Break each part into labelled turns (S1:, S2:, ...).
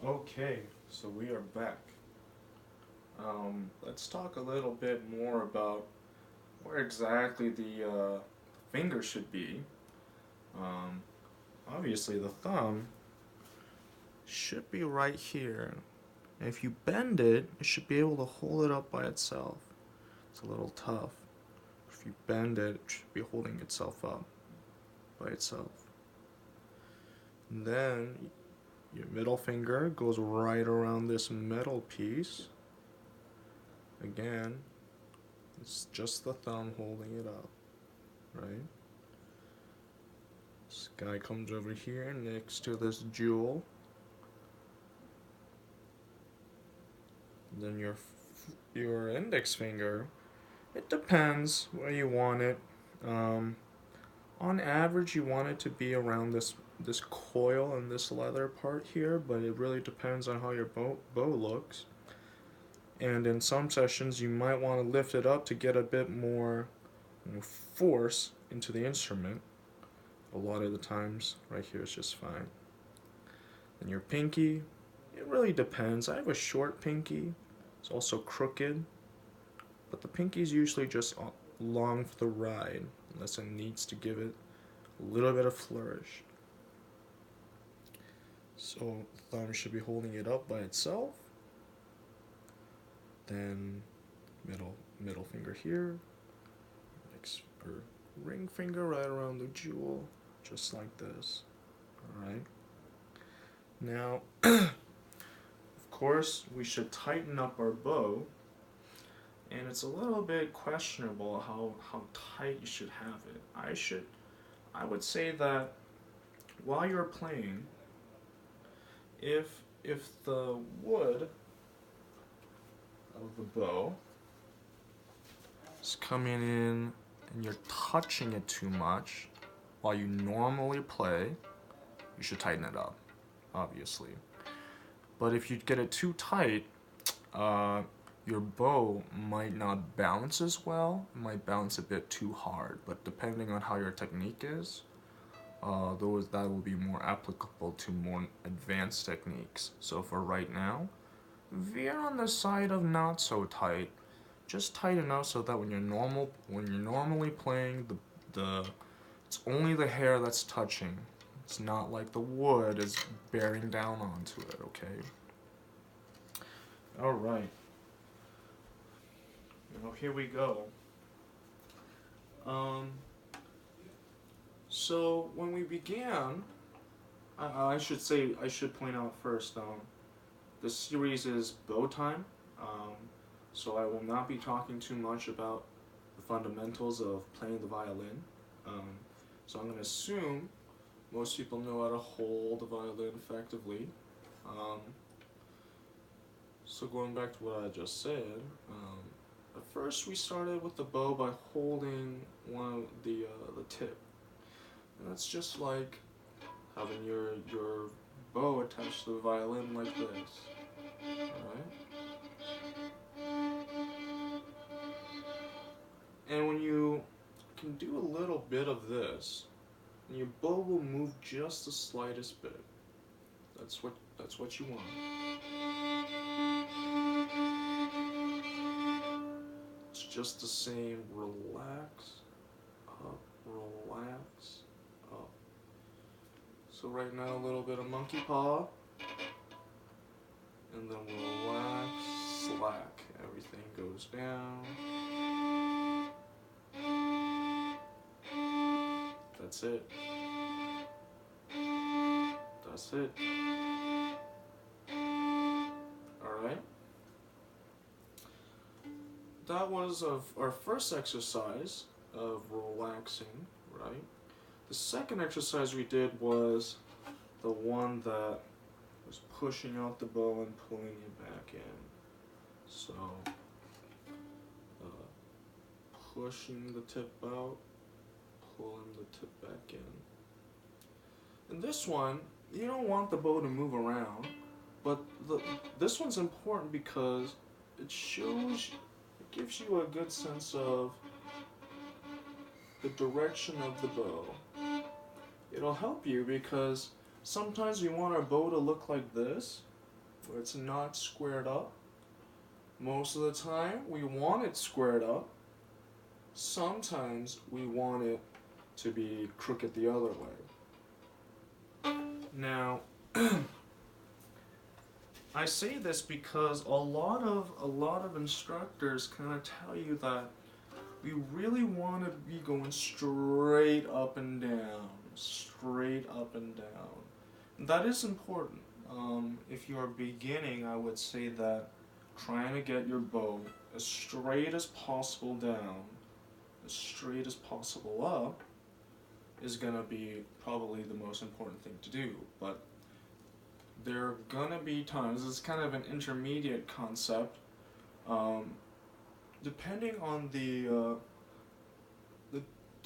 S1: Okay, so we are back. Let's talk a little bit more about where exactly the finger should be. Um, Obviously, the thumb should be right here. And if you bend it, it should be able to hold it up by itself. It's a little tough. If you bend it, it should be holding itself up by itself. And then your middle finger goes right around this metal piece. Again, it's just the thumb holding it up, right? This guy comes over here next to this jewel. Then your index finger, it depends where you want it. Um, on average, you want it to be around this coil and this leather part here, but it really depends on how your bow looks. And in some sessions, you might want to lift it up to get a bit more force into the instrument. A lot of the times, right here is just fine. And your pinky, it really depends. I have a short pinky. It's also crooked, but the pinky is usually just along for the ride, unless it needs to give it a little bit of flourish. So the thumb should be holding it up by itself. Then middle finger here, ring finger right around the jewel, just like this. All right. Now, of course, we should tighten up our bow, and it's a little bit questionable how tight you should have it. I would say that while you're playing, if the wood of the bow is coming in and you're touching it too much while you normally play, you should tighten it up, obviously. But if you get it too tight, your bow might not bounce as well. It might bounce a bit too hard. But depending on how your technique is, that will be more applicable to more advanced techniques. So for right now, veer on the side of not so tight. Just tight enough so that when you're normally playing, it's only the hair that's touching. It's not like the wood is bearing down onto it, okay? Alright. Here we go. So when we began, I should point out first, the series is bow time. So I will not be talking too much about the fundamentals of playing the violin. So I'm going to assume most people know how to hold the violin effectively. So going back to what I just said, at first we started with the bow by holding one of the tip. And that's just like having your bow attached to the violin like this. Alright? And when you can do a little bit of this, and your bow will move just the slightest bit. That's what you want. It's just the same. Relax, up, relax, up. So right now a little bit of monkey paw, and then relax, slack. Everything goes down. That's it. That's it. Alright. That was our first exercise of relaxing, right? The second exercise we did was the one that was pushing out the bow and pulling it back in. So, pushing the tip out, pulling the tip back in. And this one, you don't want the bow to move around, but this one's important because it gives you a good sense of the direction of the bow. It'll help you because sometimes we want our bow to look like this, where it's not squared up. Most of the time, we want it squared up. Sometimes we want it to be crooked the other way. Now, I say this because a lot of instructors kind of tell you that we really want to be going straight up and down, straight up and down. And that is important. If you are beginning, I would say that trying to get your bow as straight as possible down, as straight as possible up, is gonna be probably the most important thing to do. But there are gonna be times, it's kind of an intermediate concept, depending on the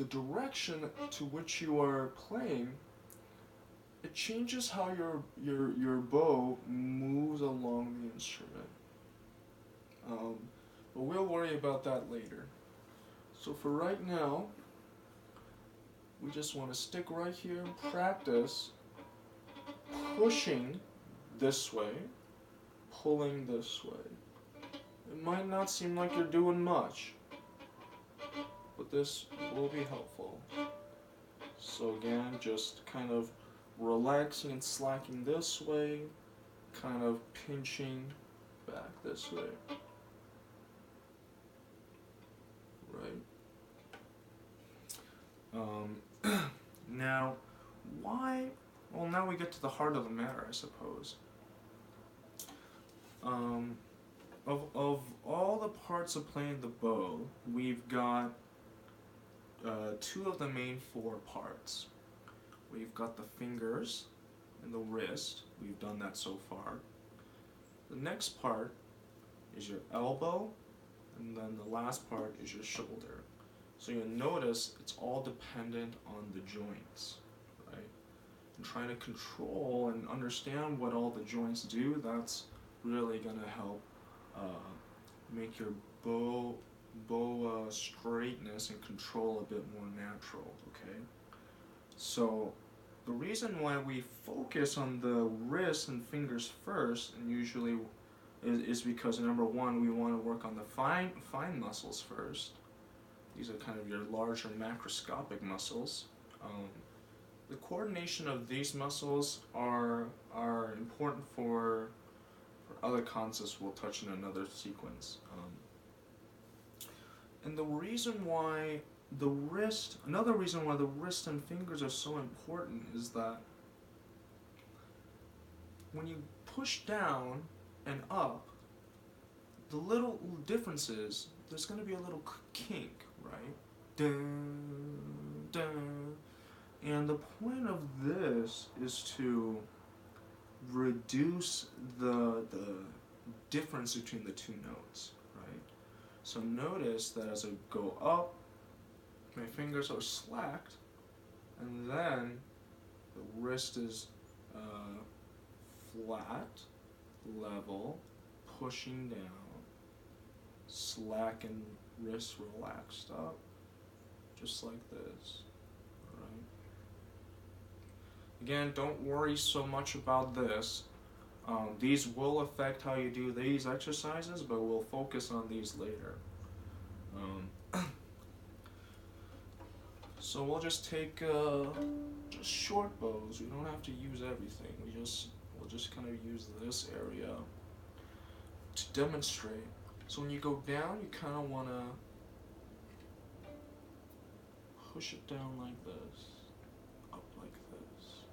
S1: direction to which you are playing, it changes how your bow moves along the instrument. But we'll worry about that later. So for right now, we just want to stick right here and practice pushing this way, pulling this way. It might not seem like you're doing much, but this will be helpful. So again, just kind of relaxing and slacking this way, kind of pinching back this way. Right. Now, why? Well, now we get to the heart of the matter, I suppose. Of all the parts of playing the bow, we've got two of the main four parts. We've got the fingers and the wrist. We've done that so far. The next part is your elbow, and then the last part is your shoulder. So you'll notice it's all dependent on the joints, right? And trying to control and understand what all the joints do, that's really gonna help make your bow straightness and control a bit more natural, okay? So the reason why we focus on the wrists and fingers first, and usually is because number one, we want to work on the fine muscles first. These are kind of your larger macroscopic muscles. The coordination of these muscles are important for other concepts we'll touch in another sequence. And the reason why another reason why the wrist and fingers are so important is that when you push down and up, the little difference is there's going to be a little kink, right? Dun, dun. And the point of this is to reduce the difference between the two notes, right? So notice that as I go up, my fingers are slacked, and then the wrist is flat, level, pushing down, slack and wrist relaxed up, just like this, alright? Again, don't worry so much about this. These will affect how you do these exercises, but we'll focus on these later. So we'll just take just short bows. We don't have to use everything. We'll just kind of use this area to demonstrate. So when you go down, you kind of want to push it down like this, up like this,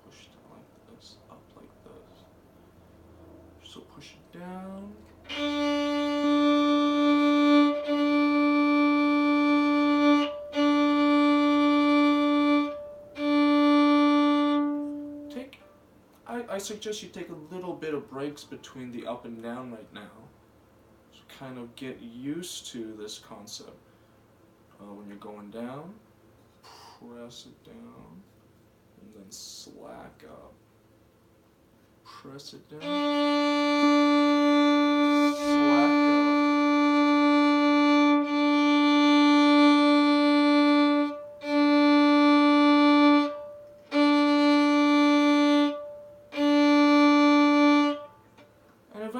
S1: push it down like this, up like this. So push it down. I suggest you take a little bit of breaks between the up and down right now. So kind of get used to this concept. When you're going down, press it down, and then slack up. Press it down, slack up.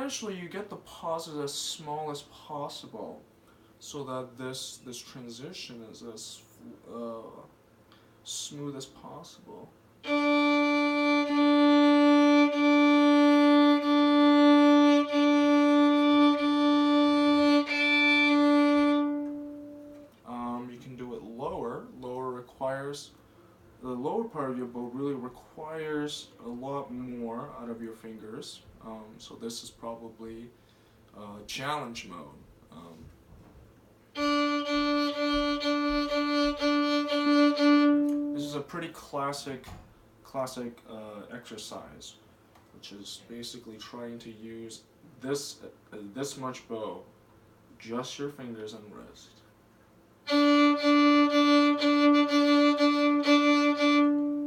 S1: eventually you get the pauses as small as possible, so that this transition is as smooth as possible. You can do it lower. Lower requires, the lower part of your bow really requires a lot more out of your fingers. So this is probably challenge mode. This is a pretty classic exercise, which is basically trying to use this much bow, just your fingers and wrist.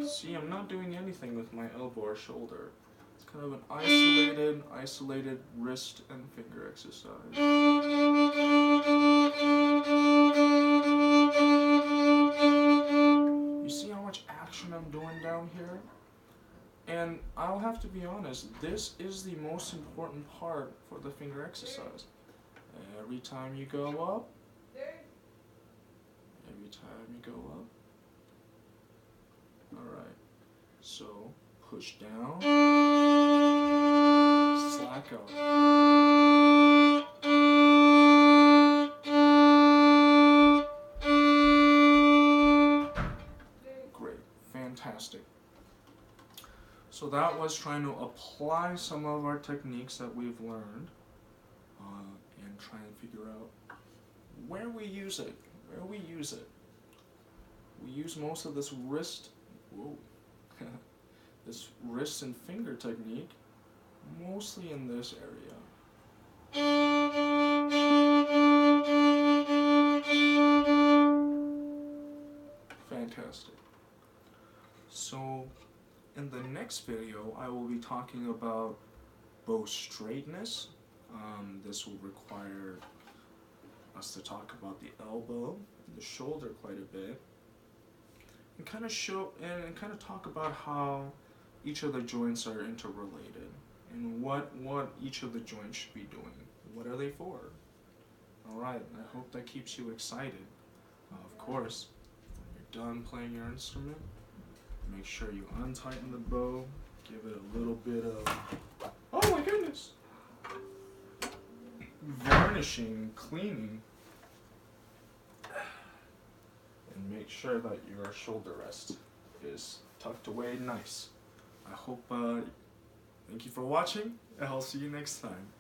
S1: See, I'm not doing anything with my elbow or shoulder. It's kind of an isolated wrist and finger exercise. You see how much action I'm doing down here? And I'll have to be honest, this is the most important part for the finger exercise. Every time you go up, alright, so push down, slack out. Great, fantastic. So that was trying to apply some of our techniques that we've learned and try and figure out where we use it. We use most of this wrist, this wrist and finger technique, mostly in this area. Fantastic. So, in the next video, I will be talking about bow straightness. This will require us to talk about the elbow and the shoulder quite a bit, and kind of talk about how each of the joints are interrelated and what each of the joints should be doing. What are they for? Alright, I hope that keeps you excited. Of course, when you're done playing your instrument, make sure you untighten the bow, give it a little bit of, oh my goodness, varnishing, cleaning, and make sure that your shoulder rest is tucked away nice. I hope, thank you for watching, and I'll see you next time.